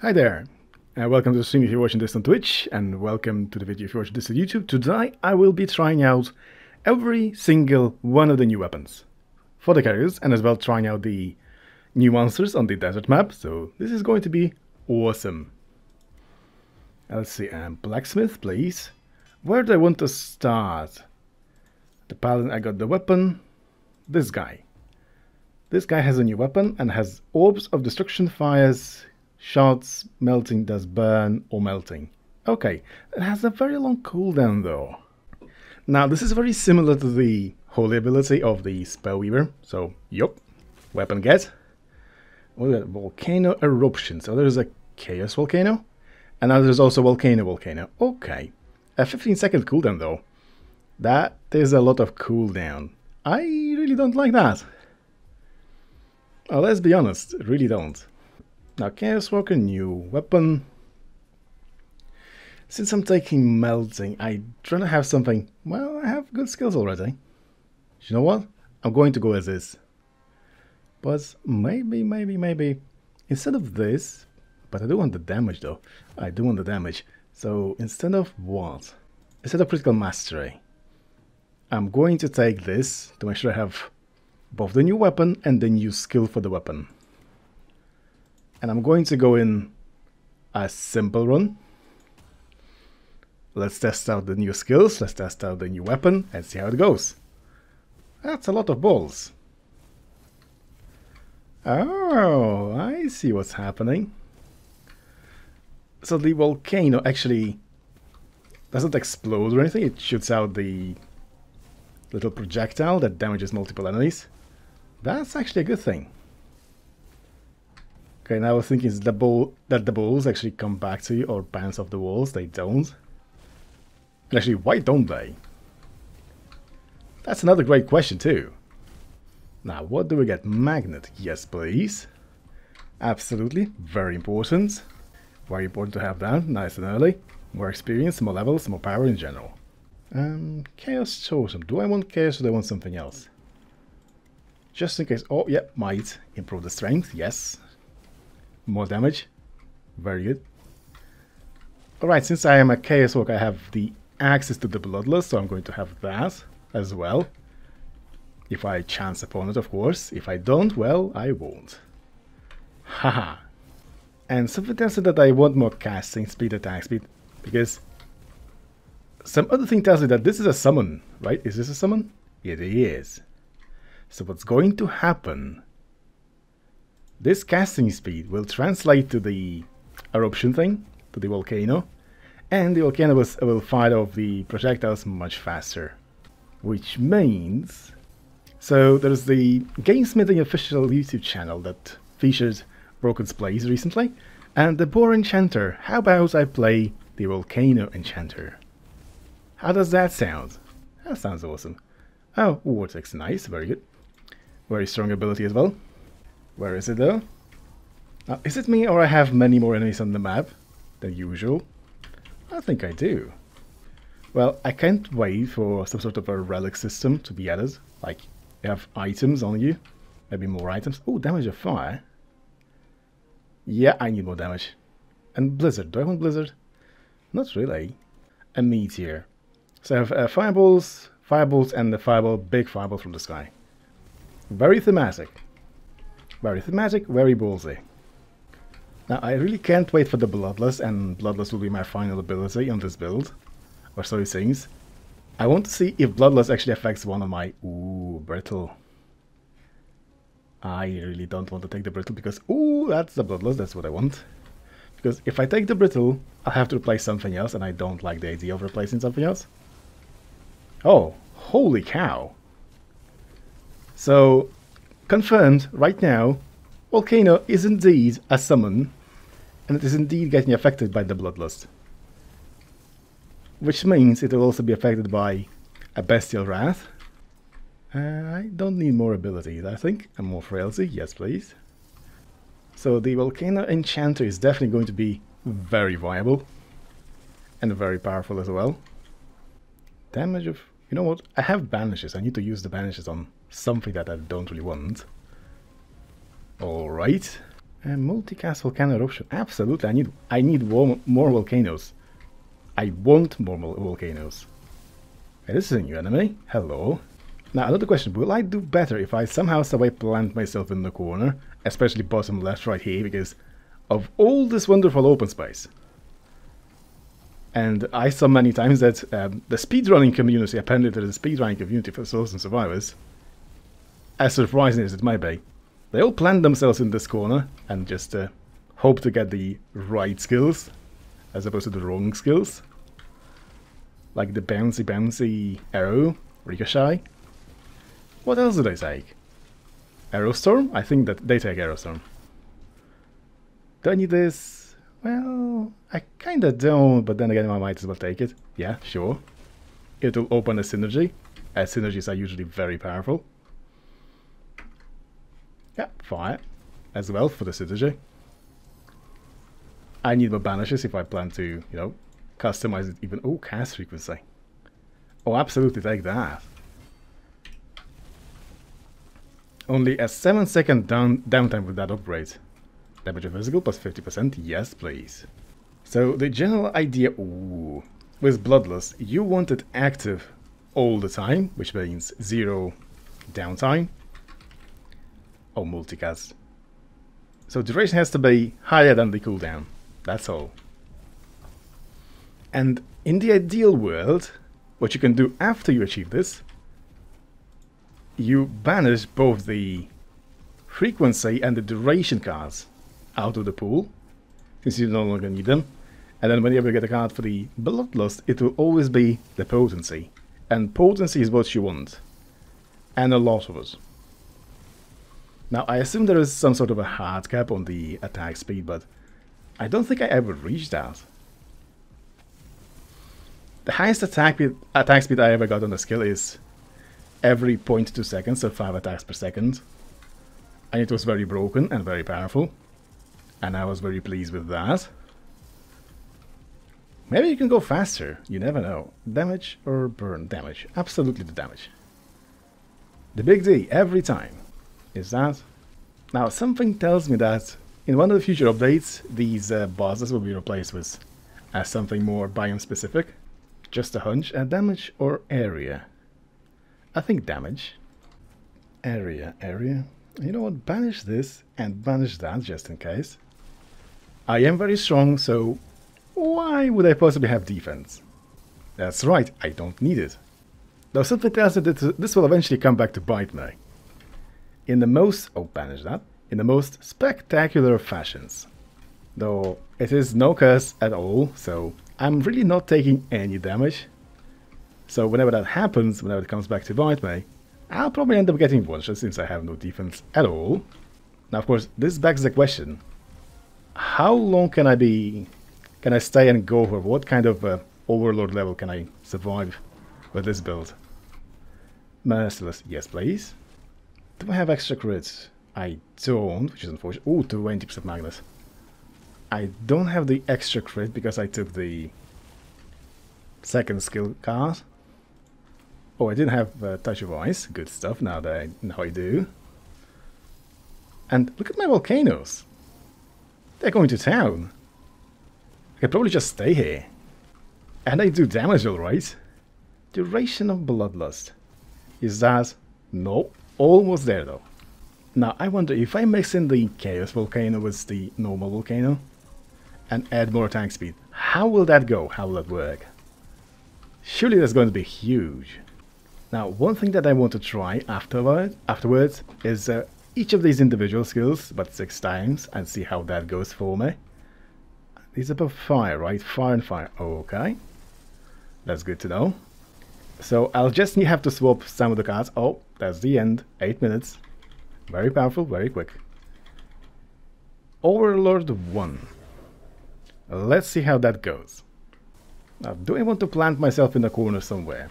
Hi there, welcome to the stream if you're watching this on Twitch, and welcome to the video if you're watching this on YouTube. Today I will be trying out every single one of the new weapons for the carriers, and as well trying out the new monsters on the desert map, so this is going to be awesome. Let's see, blacksmith please. Where do I want to start? The paladin, I got the weapon. This guy. This guy has a new weapon and has orbs of destruction, fires, shots, melting, does burn, or melting. Okay, it has a very long cooldown though. Now this is very similar to the holy ability of the Spellweaver, so yup, weapon get. We got volcano eruption, so there's a chaos volcano, and now there's also volcano. Okay, a 15-second cooldown though. That is a lot of cooldown. I really don't like that. Oh, let's be honest, really don't. Now, Chaos Walker, new weapon. Since I'm taking melting, I'm trying to have something. Well, I have good skills already. You know what? I'm going to go as this. But maybe. Instead of this, but I do want the damage though. I do want the damage. So instead of what? Instead of critical mastery, I'm going to take this to make sure I have both the new weapon and the new skill for the weapon. And I'm going to go in a simple run. Let's test out the new skills, let's test out the new weapon, and see how it goes. That's a lot of balls. Oh, I see what's happening. So the volcano actually doesn't explode or anything, it shoots out the little projectile that damages multiple enemies. That's actually a good thing. Okay, now I was thinking that the balls actually come back to you or bounce off the walls. They don't. And actually, why don't they? That's another great question too. Now, what do we get? Magnet. Yes, please. Absolutely. Very important. Very important to have that. Nice and early. More experience, more levels, more power in general. Chaos Totem. Do I want Chaos or do I want something else? Just in case. Oh, yeah, might improve the strength. Yes. More damage. Very good. Alright, since I am a Chaos Walker, I have the access to the Bloodlust, so I'm going to have that as well. If I chance upon it, of course. If I don't, well, I won't. Haha. And something tells me that I want more casting speed, attack speed, because some other thing tells me that this is a summon, right? Is this a summon? It is. So what's going to happen? This casting speed will translate to the eruption thing, to the volcano, and the volcano will fire off the projectiles much faster. Which means... So there's the Gamesmithing official YouTube channel that featured Broken's plays recently, and the Boar Enchanter. How about I play the Volcano Enchanter? How does that sound? That sounds awesome. Oh, Vortex, nice, very good. Very strong ability as well. Where is it though? Is it me or I have many more enemies on the map than usual? I think I do. Well, I can't wait for some sort of a relic system to be added. Like, you have items on you. Maybe more items. Oh, damage of fire. Yeah, I need more damage. And Blizzard. Do I want Blizzard? Not really. A meteor. So I have fireballs, and the fireball, big fireball from the sky. Very thematic. Very thematic, very ballsy. Now, I really can't wait for the Bloodlust, and Bloodlust will be my final ability on this build. Or so it seems. I want to see if Bloodlust actually affects one of my... Ooh, Brittle. I really don't want to take the Brittle because... Ooh, that's the Bloodlust, that's what I want. Because if I take the Brittle, I'll have to replace something else, and I don't like the idea of replacing something else. Oh, holy cow. So... Confirmed right now, Volcano is indeed a summon, and it is indeed getting affected by the Bloodlust. Which means it will also be affected by a Bestial Wrath. I don't need more abilities, I think, and more frailty, yes please. So the Volcano Enchanter is definitely going to be very viable, and very powerful as well. Damage of... You know what, I have banishes, I need to use the banishes on something that I don't really want. Alright. A multicast volcano eruption. Absolutely, I need more volcanoes. I want more volcanoes. Hey, this is a new enemy. Hello. Now, another question. Will I do better if I somehow plant myself in the corner? Especially bottom left right here, because of all this wonderful open space. And I saw many times that the speedrunning community, apparently there is a speedrunning community for Souls and Survivors, as surprising as it might be, they all plant themselves in this corner and just hope to get the right skills as opposed to the wrong skills. Like the bouncy arrow, ricochet. What else do they take? Aerostorm? I think that they take Aerostorm. Do I need this? Well, I kinda don't, but then again I might as well take it. Yeah, sure. It will open a synergy, as synergies are usually very powerful. Yeah, fire as well for the synergy. I need more banishes if I plan to, you know, customize it even. Oh, cast frequency. Oh, absolutely take that. Only a 7-second downtime with that upgrade. Damage of physical plus 50%. Yes, please. So the general idea, ooh, with Bloodlust, you want it active all the time, which means 0 downtime. Oh, multicast. So duration has to be higher than the cooldown. That's all. And in the ideal world, what you can do after you achieve this, you banish both the frequency and the duration cards out of the pool, since you no longer need them. And then whenever you get a card for the Bloodlust, it will always be the potency. And potency is what you want. And a lot of it. Now, I assume there is some sort of a hard cap on the attack speed, but I don't think I ever reached that. The highest attack speed I ever got on the skill is every 0.2 seconds, so 5 attacks per second. And it was very broken and very powerful. And I was very pleased with that. Maybe you can go faster, you never know. Damage or burn? Damage. Absolutely the damage. The big D, every time. Is that? Now, something tells me that in one of the future updates, these bosses will be replaced with something more biome specific. Just a hunch. Damage or area? I think damage. Area. You know what? Banish this and banish that just in case. I am very strong, so why would I possibly have defense? That's right, I don't need it. Though something tells me that this will eventually come back to bite me. In the most... oh, banish that. In the most spectacular fashions. Though it is no curse at all, so I'm really not taking any damage. So whenever that happens, whenever it comes back to bite me, I'll probably end up getting one-shot since I have no defense at all. Now, of course, this begs the question. How long can I stay and go for? What kind of overlord level can I survive with this build? Merciless, yes please. Do I have extra crits? I don't, which is unfortunate. Ooh, 20% Magnus. I don't have the extra crit because I took the second skill card. Oh, I didn't have Touch of Ice. Good stuff, now I do. And look at my volcanoes. They're going to town. I could probably just stay here. And they do damage alright. Duration of Bloodlust. Is that... no. Almost there though. Now I wonder if I mix in the Chaos Volcano with the normal volcano and add more attack speed, how will that go? How will that work? Surely that's going to be huge. Now one thing that I want to try afterwards is each of these individual skills, but 6 times, and see how that goes for me. These are both fire, right? Fire and fire. Okay. That's good to know. So I'll just have to swap some of the cards. Oh, that's the end. 8 minutes. Very powerful, very quick. Overlord 1. Let's see how that goes. Now, do I want to plant myself in a corner somewhere?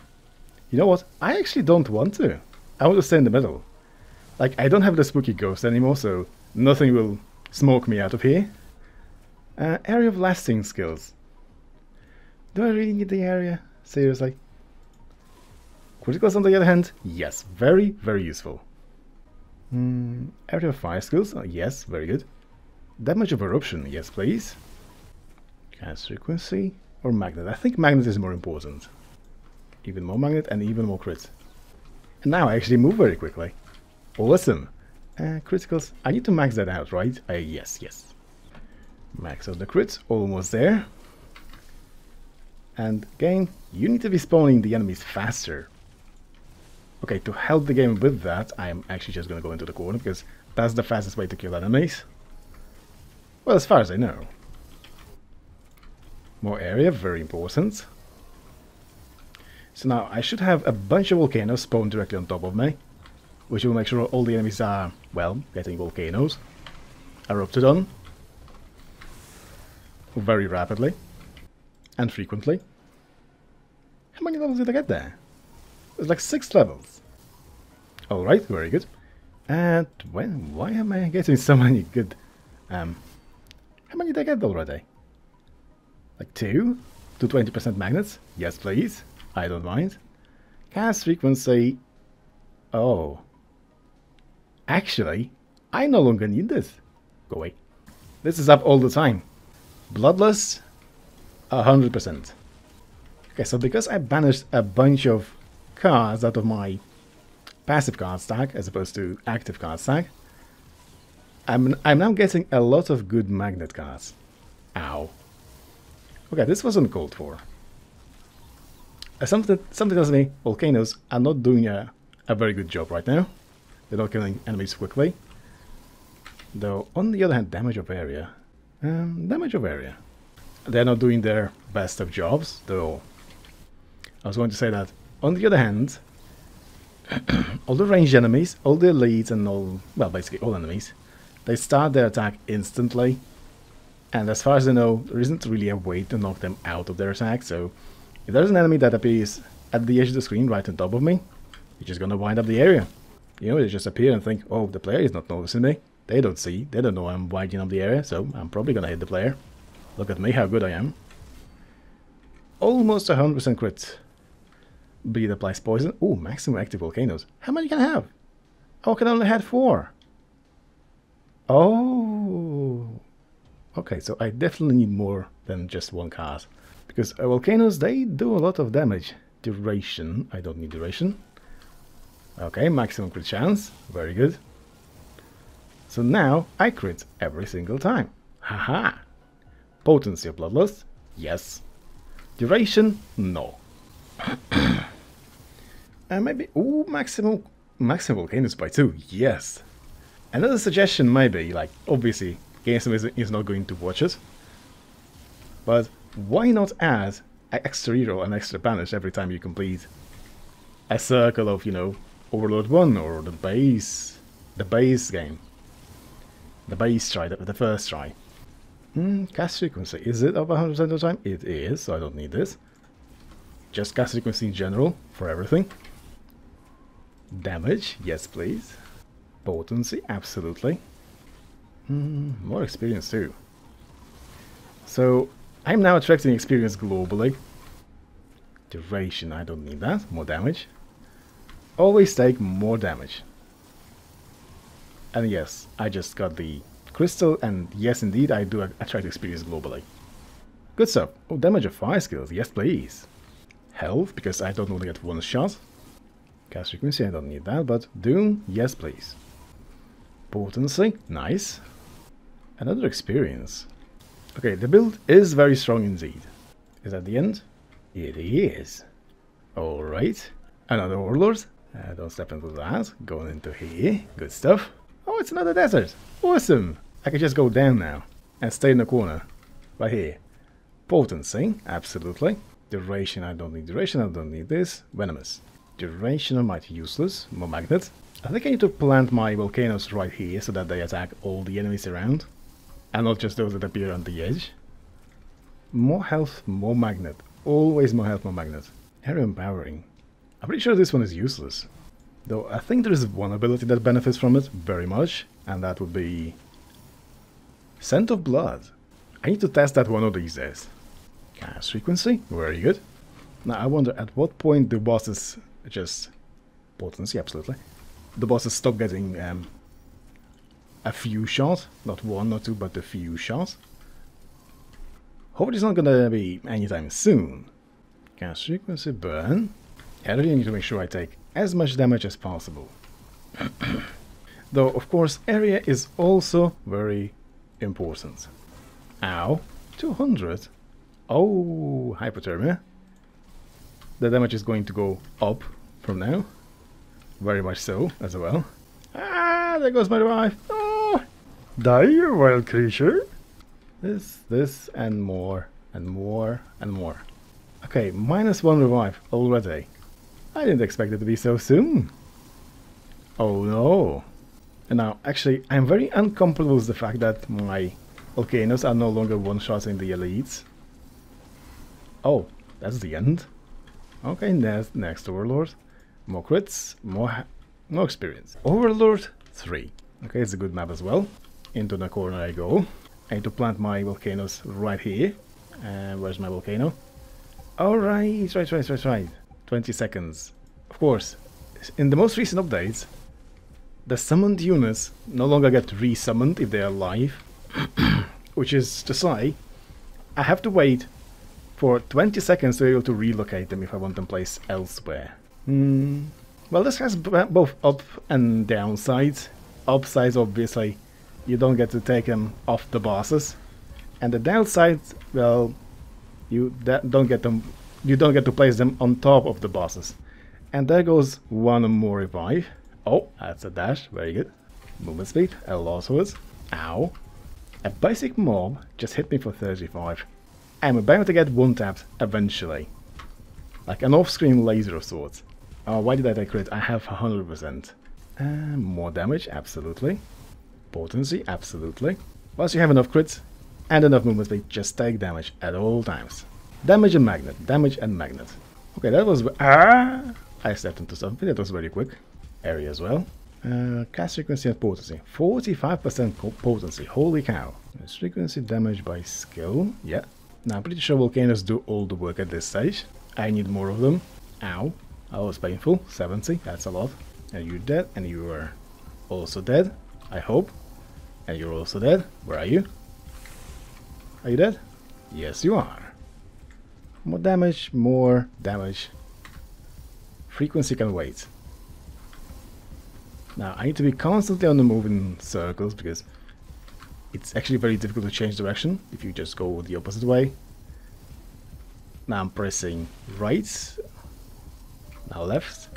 You know what? I actually don't want to. I want to stay in the middle. Like, I don't have the spooky ghost anymore, so nothing will smoke me out of here. Area of lasting skills. Do I really need the area? Seriously? Criticals on the other hand, yes, very, very useful. Area of fire skills, yes, very good. Damage of eruption, yes please. Cast frequency or magnet. I think magnet is more important. Even more magnet and even more crit. And now I actually move very quickly. Awesome. Criticals. I need to max that out, right? Yes, yes. Max out the crits. Almost there. And game, you need to be spawning the enemies faster. Okay, to help the game with that, I'm actually just going to go into the corner because that's the fastest way to kill enemies. Well, as far as I know. More area, very important. So now I should have a bunch of volcanoes spawn directly on top of me, which will make sure all the enemies are, well, getting volcanoes erupted on very rapidly and frequently. How many levels did I get there? It was like 6 levels. Alright, very good. And why am I getting so many good... how many did I get already? Like 2? 20% magnets? Yes, please. I don't mind. Cast frequency. Oh. Actually, I no longer need this. Go away. This is up all the time. Bloodlust, 100%. Okay, so because I banished a bunch of cards out of my passive card stack as opposed to active card stack, I'm now getting a lot of good magnet cards. Ow. Okay, this wasn't called for. Something tells me volcanoes are not doing a very good job right now. They're not killing enemies quickly. Though, on the other hand, damage of area. Damage of area. They're not doing their best of jobs, though. I was going to say that, on the other hand, all the ranged enemies, all the elites and all, well, basically all enemies, they start their attack instantly. And as far as I know, there isn't really a way to knock them out of their attack, so if there's an enemy that appears at the edge of the screen right on top of me, you're just gonna wind up the area. You know, they just appear and think, oh, the player is not noticing me. They don't see, they don't know I'm winding up the area, so I'm probably gonna hit the player. Look at me, how good I am. Almost 100% crit. Bleed applies poison. Ooh, maximum active volcanoes. How many can I have? Oh, I can only have 4. Oh. Okay, so I definitely need more than just 1 card. Because volcanoes, they do a lot of damage. Duration, I don't need duration. Okay, maximum crit chance, very good. So now I crit every single time. Haha! Potency of Bloodlust, yes. Duration, no. And maybe, ooh, maximum volcanoes by 2, yes. Another suggestion maybe, like, obviously, GameSim is not going to watch it. But why not add an extra reroll and extra banish every time you complete a circle of, you know, Overlord 1 or the base game. The base try, the first try. Cast frequency, is it up 100% of the time? It is, so I don't need this. Just cast frequency in general, for everything. Damage, yes please. Potency, absolutely. More experience too. So, I'm now attracting experience globally. Duration, I don't need that. More damage. Always take more damage. And yes, I just got the crystal, and yes indeed, I do attract experience globally. Good stuff. Oh, damage of fire skills, yes please. Health, because I don't want to get 1 shot. Cast frequency, I don't need that, but Doom, yes please. Potency, nice. Another experience. Okay, the build is very strong indeed. Is that the end? It is. Alright. Another Warlord. Don't step into that. Going into here. Good stuff. Oh, it's another desert. Awesome. I can just go down now and stay in the corner. Right here. Potency. Absolutely. Duration. I don't need duration. I don't need this. Venomous. Duration I might useless. More magnet. I think I need to plant my volcanoes right here so that they attack all the enemies around. And not just those that appear on the edge. More health, more magnet. Always more health, more magnet. Area empowering. I'm pretty sure this one is useless. Though I think there is one ability that benefits from it very much. And that would be... Scent of Blood. I need to test that one of these days. Cast frequency. Very good. Now I wonder at what point the bosses just... Potency, absolutely. The bosses stop getting a few shots, not one, not two, but a few shots. Hope it's not gonna be anytime soon. Cast frequency burn. I really need to make sure I take as much damage as possible. Though, of course, area is also very important. Ow. 200. Oh, hypothermia. The damage is going to go up from now. Very much so, as well. Ah, there goes my revive. Oh, die, you wild creature. This, and more, and more, and more. Okay, -1 revive already. I didn't expect it to be so soon. Oh no. And now, actually, I'm very uncomfortable with the fact that my volcanoes are no longer one-shotting the elites. Oh, that's the end. Okay, next Overlord. More crits, more experience. Overlord 3. Okay, it's a good map as well. Into the corner I go. I need to plant my volcanoes right here. Where's my volcano? Alright, right. 20 seconds. Of course, in the most recent updates, the summoned units no longer get resummoned if they are alive. Which is to say, I have to wait for 20 seconds to be able to relocate them if I want them placed elsewhere. Well, this has both up and down sides. Upsides, obviously, you don't get to take them off the bosses, and the downside, well, you don't get to place them on top of the bosses. And there goes one more revive. Oh, that's a dash, very good. Movement speed, L also is. Ow. A basic mob just hit me for 35. I'm about to get one-tapped eventually. Like an off-screen laser of sorts. Oh, why did I take crit? I have 100%. More damage, absolutely. Potency, absolutely. Once you have enough crits and enough movement speed, just take damage at all times. Damage and magnet, damage and magnet. Okay, that was... I stepped into something, that was very quick. Area as well. Cast frequency and potency. 45% potency, holy cow. Cast frequency, damage by skill, yeah. Now I'm pretty sure volcanoes do all the work at this stage. I need more of them. Ow. That was painful. 70, that's a lot. And you're dead, and you are also dead, I hope. And you're also dead. Where are you? Are you dead? Yes, you are. More damage, more damage. Frequency can wait. Now, I need to be constantly on the move in circles, because it's actually very difficult to change direction if you just go the opposite way. Now I'm pressing right, now left.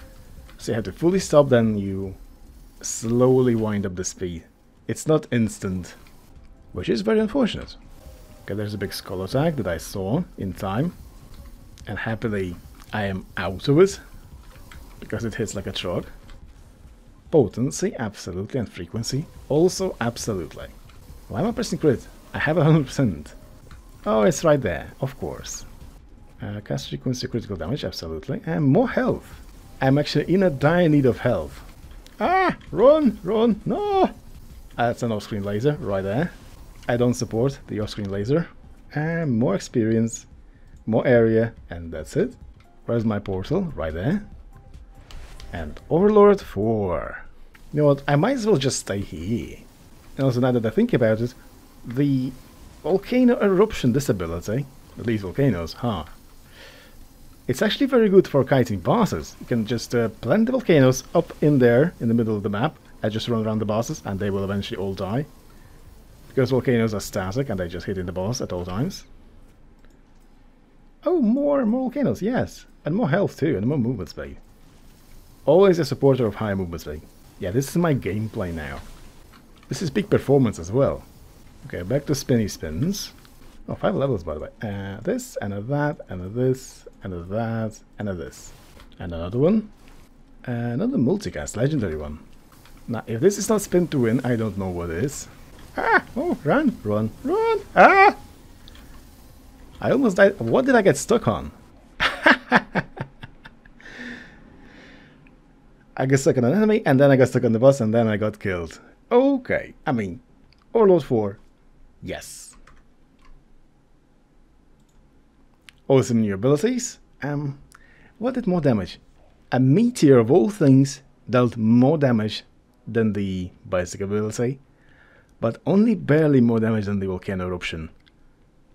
So you have to fully stop, then you slowly wind up the speed. It's not instant, which is very unfortunate. Okay, there's a big skull attack that I saw in time, and happily I am out of it, because it hits like a truck. Potency, absolutely, and frequency, also absolutely. Why am I pressing crit? I have 100%. Oh, it's right there, of course. Cast frequency, critical damage, absolutely. And more health. I'm actually in a dire need of health. Ah! Run! Run! No! That's an off-screen laser, right there. I don't support the off-screen laser. And more experience, more area, and that's it. Where's my portal? Right there. And Overlord 4. You know what? I might as well just stay here. And also, now that I think about it, the volcano eruption disability, at least volcanoes, huh? It's actually very good for kiting bosses. You can just plant the volcanoes up in there, in the middle of the map, and just run around the bosses, and they will eventually all die. Because volcanoes are static, and they just hit in the boss at all times. Oh, more volcanoes, yes. And more health too, and more movement speed. Always a supporter of high movement speed. Yeah, this is my gameplay now. This is peak performance as well. Okay, back to spinny spins. Oh, 5 levels, by the way. This, and a that, and a this, and a that, and a this. And another one. Another multicast, legendary one. Now, if this is not spin to win, I don't know what is. Ah! Oh, run, run, run! Ah! I almost died. What did I get stuck on? I got stuck on an enemy, and then I got stuck on the boss, and then I got killed. Okay, I mean, Overlord 4, yes. Awesome new abilities. What did more damage? A meteor of all things dealt more damage than the basic ability. but only barely more damage than the volcano eruption.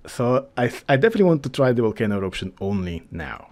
So I definitely want to try the volcano eruption only now.